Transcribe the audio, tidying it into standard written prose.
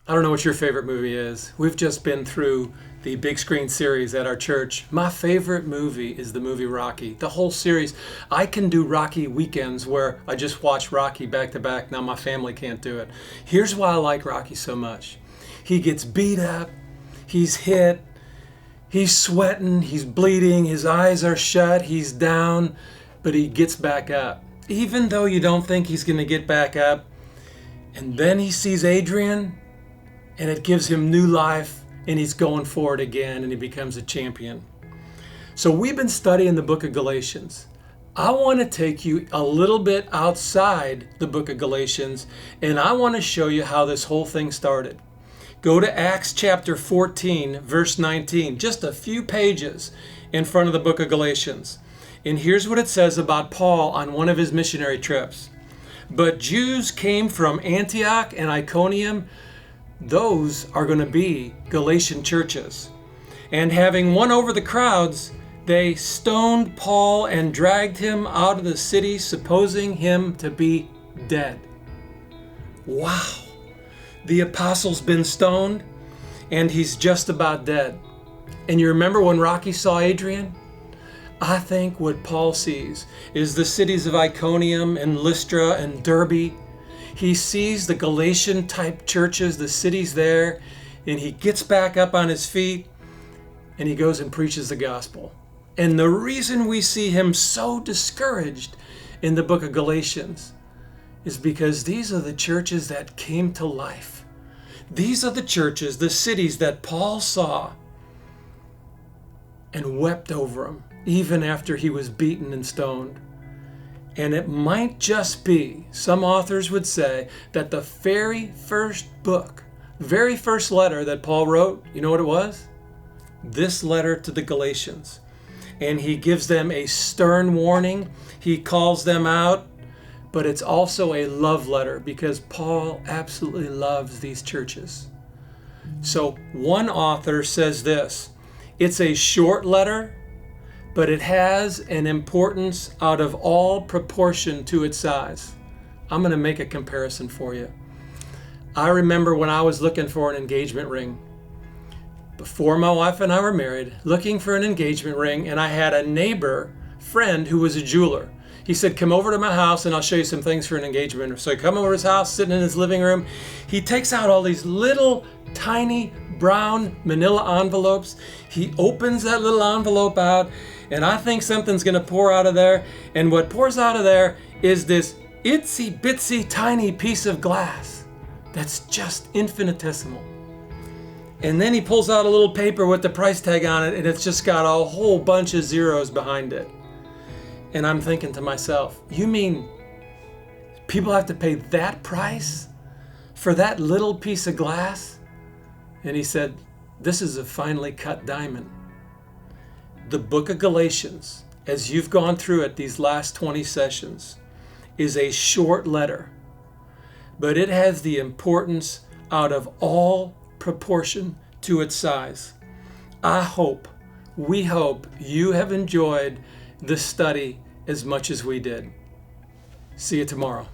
I don't know what your favorite movie is. We've just been through the big screen series at our church. My favorite movie is the movie Rocky. The whole series. I can do Rocky weekends where I just watch Rocky back to back. Now my family can't do it. Here's why I like Rocky so much. He gets beat up, he's hit, he's sweating, he's bleeding, his eyes are shut, he's down, but he gets back up. Even though you don't think he's going to get back up, and then he sees Adrian, and it gives him new life, and he's going for it again, and he becomes a champion. So we've been studying the book of Galatians. I want to take you a little bit outside the book of Galatians, and I want to show you how this whole thing started. Go to Acts chapter 14, verse 19, just a few pages in front of the book of Galatians. And here's what it says about Paul on one of his missionary trips. But Jews came from Antioch and Iconium. Those are going to be Galatian churches. And having won over the crowds, they stoned Paul and dragged him out of the city, supposing him to be dead. Wow. The apostle's been stoned, and he's just about dead. And you remember when Rocky saw Adrian? I think what Paul sees is the cities of Iconium and Lystra and Derbe. He sees the Galatian type churches, the cities there, and he gets back up on his feet and he goes and preaches the gospel. And the reason we see him so discouraged in the book of Galatians is because these are the churches that came to life. These are the churches, the cities that Paul saw and wept over them, even after he was beaten and stoned. And it might just be, some authors would say, that the very first book, very first letter that Paul wrote, you know what it was? This letter to the Galatians. And he gives them a stern warning. He calls them out. But it's also a love letter because Paul absolutely loves these churches. So one author says this, it's a short letter, but it has an importance out of all proportion to its size. I'm going to make a comparison for you. I remember when I was looking for an engagement ring, before my wife and I were married, looking for an engagement ring, and I had a neighbor friend who was a jeweler. He said, come over to my house and I'll show you some things for an engagement. So I come over to his house, sitting in his living room. He takes out all these little tiny brown manila envelopes. He opens that little envelope out and I think something's going to pour out of there. And what pours out of there is this itsy bitsy tiny piece of glass that's just infinitesimal. And then he pulls out a little paper with the price tag on it and it's just got a whole bunch of zeros behind it. And I'm thinking to myself, you mean people have to pay that price for that little piece of glass? And he said, this is a finely cut diamond. The book of Galatians, as you've gone through it these last 20 sessions, is a short letter, but it has the importance out of all proportion to its size. We hope you have enjoyed the study as much as we did. See you tomorrow.